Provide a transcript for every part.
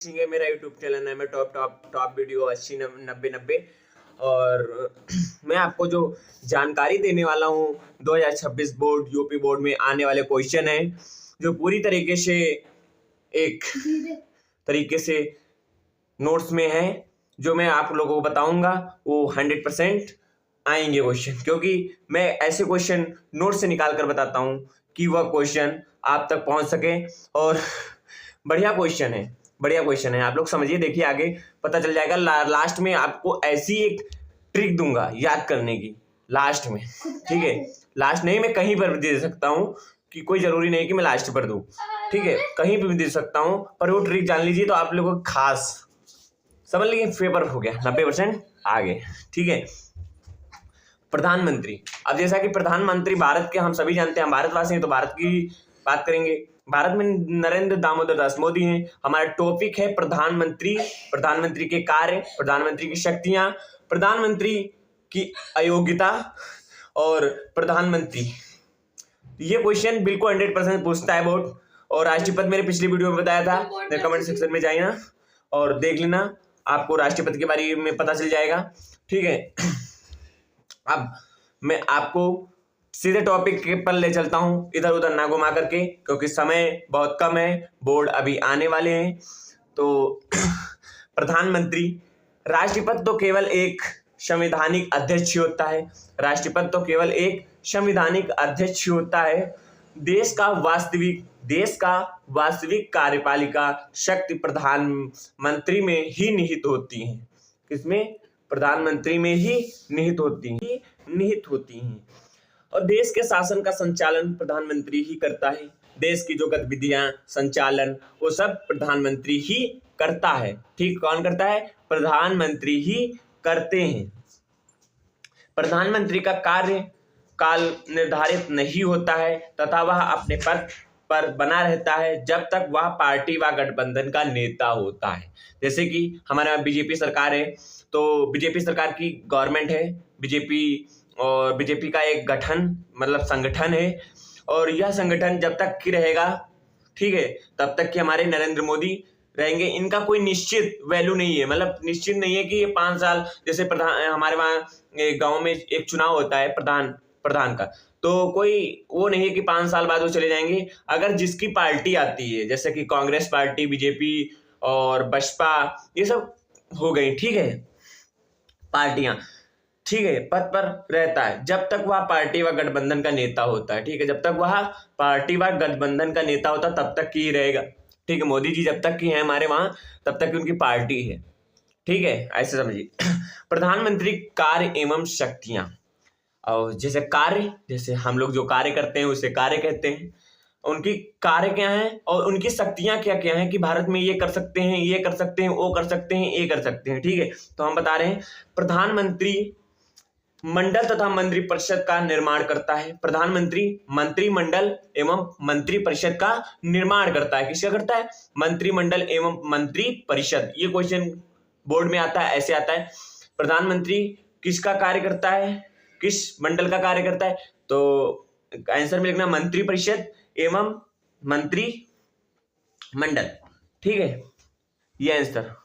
ये मेरा YouTube channel है। मैं टॉप वीडियो 80-90 और मैं आपको जो जानकारी देने वाला हूँ 2026 बोर्ड यूपी बोर्ड में आने वाले क्वेश्चन है जो पूरी तरीके से एक तरीके से नोट्स में है, जो मैं आप लोगों को बताऊंगा वो 100% आएंगे क्वेश्चन, क्योंकि मैं ऐसे क्वेश्चन नोट से निकाल कर बताता हूँ कि वह क्वेश्चन आप तक पहुंच सके। और बढ़िया क्वेश्चन है, आप लोग समझिए, देखिए आगे पता चल जाएगा। लास्ट में आपको ऐसी एक ट्रिक दूंगा याद करने की लास्ट में, ठीक है। लास्ट नहीं, मैं कहीं पर भी दे सकता हूँ, कि कोई जरूरी नहीं कि मैं लास्ट पर दूं, ठीक है, कहीं पर भी दे सकता हूँ, पर वो ट्रिक जान लीजिए तो आप लोगों को खास समझ लीजिए पेपर हो गया 90% आगे, ठीक है। प्रधानमंत्री, अब जैसा कि प्रधानमंत्री भारत के हम सभी जानते हैं, हम भारतवासी हैं तो भारत की बात करेंगे। भारत में नरेंद्र दामोदर दास मोदी हैं। हमारा टॉपिक है प्रधानमंत्री, प्रधानमंत्री के कार्य, प्रधानमंत्री की शक्तियां, प्रधानमंत्री की अयोग्यता और प्रधानमंत्री। ये क्वेश्चन बिल्कुल 100% पूछता है बोर्ड। और राष्ट्रपति मैंने पिछली वीडियो में बताया था, कमेंट सेक्शन में जाइए ना और देख लेना, आपको राष्ट्रपति के बारे में पता चल जाएगा, ठीक है। अब मैं आपको सीधे टॉपिक पर ले चलता हूं, इधर उधर ना घुमा करके, क्योंकि समय बहुत कम है, बोर्ड अभी आने वाले हैं। तो प्रधानमंत्री, राष्ट्रपति तो केवल एक संवैधानिक अध्यक्ष होता है, राष्ट्रपति तो केवल एक संवैधानिक अध्यक्ष होता है। देश का वास्तविक कार्यपालिका शक्ति प्रधानमंत्री में ही निहित होती है। किसमें? प्रधानमंत्री में ही निहित होती हैं। और देश के शासन का संचालन प्रधानमंत्री ही करता है। देश की जो गतिविधियां, संचालन, वो सब प्रधानमंत्री ही करता है, ठीक। कौन करता है? प्रधानमंत्री ही करते हैं। प्रधानमंत्री का कार्य काल निर्धारित नहीं होता है तथा वह अपने पद पर बना रहता है जब तक वह पार्टी व गठबंधन का नेता होता है। जैसे कि हमारा बीजेपी सरकार है, तो बीजेपी सरकार की गवर्नमेंट है, बीजेपी का एक गठन मतलब संगठन है, और यह संगठन जब तक की रहेगा, ठीक है, तब तक कि हमारे नरेंद्र मोदी रहेंगे। इनका कोई निश्चित वैल्यू नहीं है, मतलब निश्चित नहीं है कि ये 5 साल, जैसे हमारे वहाँ गांव में एक चुनाव होता है प्रधान का, तो कोई वो नहीं है कि 5 साल बाद वो चले जाएंगे। अगर जिसकी पार्टी आती है, जैसे कि कांग्रेस पार्टी, बीजेपी और बसपा, ये सब हो गई, ठीक है, पार्टियां, ठीक है, पद पर रहता है जब तक वह पार्टी व गठबंधन का नेता होता है, ठीक है, जब तक वह पार्टी व गठबंधन का नेता होता तब तक की रहेगा, ठीक है। मोदी जी जब तक की है हमारे वहां, तब तक की उनकी पार्टी है, ठीक है, ऐसे समझिए। प्रधानमंत्री कार्य एवं शक्तियां, और जैसे हम लोग जो कार्य करते हैं उसे कार्य कहते हैं। उनकी कार्य क्या है और उनकी शक्तियां क्या क्या हैं, कि भारत में ये कर सकते हैं, ये कर सकते हैं, वो कर सकते हैं, ये कर सकते हैं, ठीक है। तो हम बता रहे हैं, प्रधानमंत्री मंडल तथा मंत्रिपरिषद का निर्माण करता है। प्रधानमंत्री मंत्रिमंडल एवं मंत्रिपरिषद का निर्माण करता है। किसका करता है? मंत्रिमंडल एवं मंत्रिपरिषद। ये क्वेश्चन बोर्ड में आता है, ऐसे आता है, प्रधानमंत्री किसका कार्य करता है, किस मंडल का कार्य करता है, तो आंसर में लिखना मंत्रिपरिषद एवं मंत्रिमंडल, ठीक है, ये आंसर।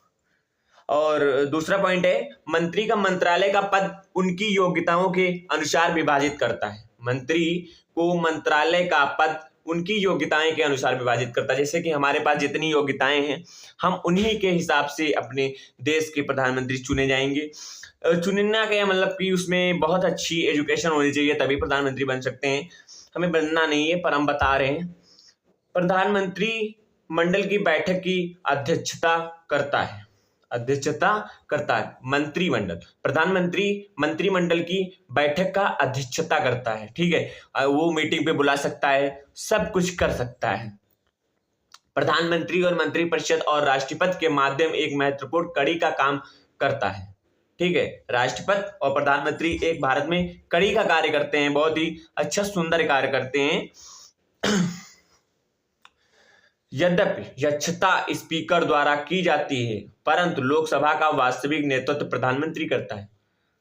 और दूसरा पॉइंट है, मंत्री का मंत्रालय का पद उनकी योग्यताओं के अनुसार विभाजित करता है। मंत्री को मंत्रालय का पद उनकी योग्यताएं के अनुसार विभाजित करता है। जैसे कि हमारे पास जितनी योग्यताएं हैं, हम उन्हीं के हिसाब से अपने देश के प्रधानमंत्री चुने जाएंगे। चुनना क्या मतलब कि उसमें बहुत अच्छी एजुकेशन होनी चाहिए, तभी प्रधानमंत्री बन सकते हैं। हमें बनना नहीं है, पर हम बता रहे हैं। प्रधानमंत्री मंडल की बैठक की अध्यक्षता करता है मंत्रिमंडल। प्रधानमंत्री मंत्रिमंडल की बैठक का अध्यक्षता करता है, ठीक है, वो मीटिंग पे बुला सकता है, सब कुछ कर सकता है। प्रधानमंत्री और मंत्रिपरिषद और राष्ट्रपति के माध्यम एक महत्वपूर्ण कड़ी का काम करता है, ठीक है। राष्ट्रपति और प्रधानमंत्री एक भारत में कड़ी का कार्य करते हैं, बहुत ही अच्छा सुंदर कार्य करते हैं। यद्यपि अध्यक्षता स्पीकर द्वारा की जाती है, परंतु लोकसभा का वास्तविक नेतृत्व प्रधानमंत्री करता है।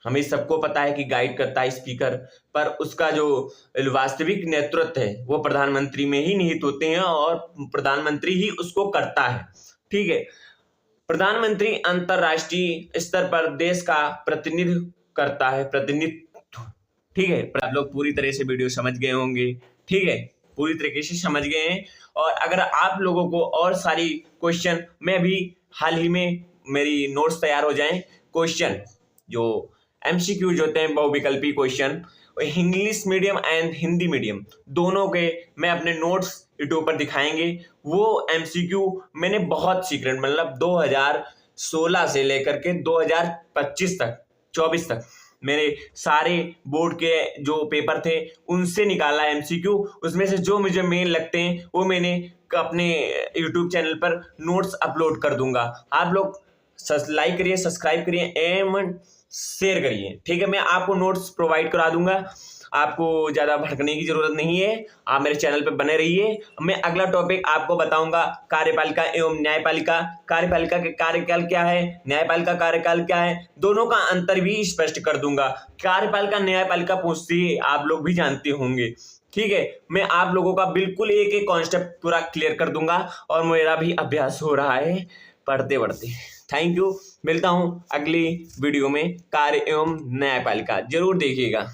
हमें सबको पता है कि गाइड करता है स्पीकर, पर उसका जो वास्तविक नेतृत्व है वो प्रधानमंत्री में ही निहित होते हैं और प्रधानमंत्री ही उसको करता है, ठीक है। प्रधानमंत्री अंतरराष्ट्रीय स्तर पर देश का प्रतिनिधित्व करता है, प्रतिनिधित्व। ठीक है, आप लोग पूरी तरह से वीडियो समझ गए होंगे। ठीक है, पूरी तरीके से समझ गए हैं। और अगर आप लोगों को और सारी क्वेश्चन, मैं भी हाल ही में मेरी नोट्स तैयार हो जाएं, क्वेश्चन जो एमसीक्यूज होते हैं, बहुविकल्पी question, English medium and Hindi medium दोनों के मैं अपने नोट्स यूट्यूब पर दिखाएंगे। वो एमसीक्यू मैंने बहुत सीक्रेट, मतलब 2016 से लेकर के 2025 तक 24 तक मेरे सारे बोर्ड के जो पेपर थे उनसे निकाला एमसीक्यू। उसमें से जो मुझे मेन लगते हैं वो मैंने अपने यूट्यूब चैनल पर नोट्स अपलोड कर दूंगा। आप लोग लाइक करिए, सब्सक्राइब करिए एवं शेयर करिए। ठीक है, मैं आपको नोट्स प्रोवाइड करा दूंगा, आपको ज़्यादा भटकने की जरूरत नहीं है। आप मेरे चैनल पे बने रहिए। मैं अगला टॉपिक आपको बताऊंगा कार्यपालिका एवं न्यायपालिका। कार्यपालिका के कार्यकाल क्या है, न्यायपालिका कार्यकाल क्या है, दोनों का अंतर भी स्पष्ट कर दूंगा। कार्यपालिका न्यायपालिका पूछती है, आप लोग भी जानते होंगे। ठीक है, मैं आप लोगों का बिल्कुल एक एक कॉन्सेप्ट पूरा क्लियर कर दूंगा और मेरा भी अभ्यास हो रहा है पढ़ते पढ़ते। थैंक यू, मिलता हूं अगली वीडियो में। कार्य एवं न्यायपालिका जरूर देखिएगा।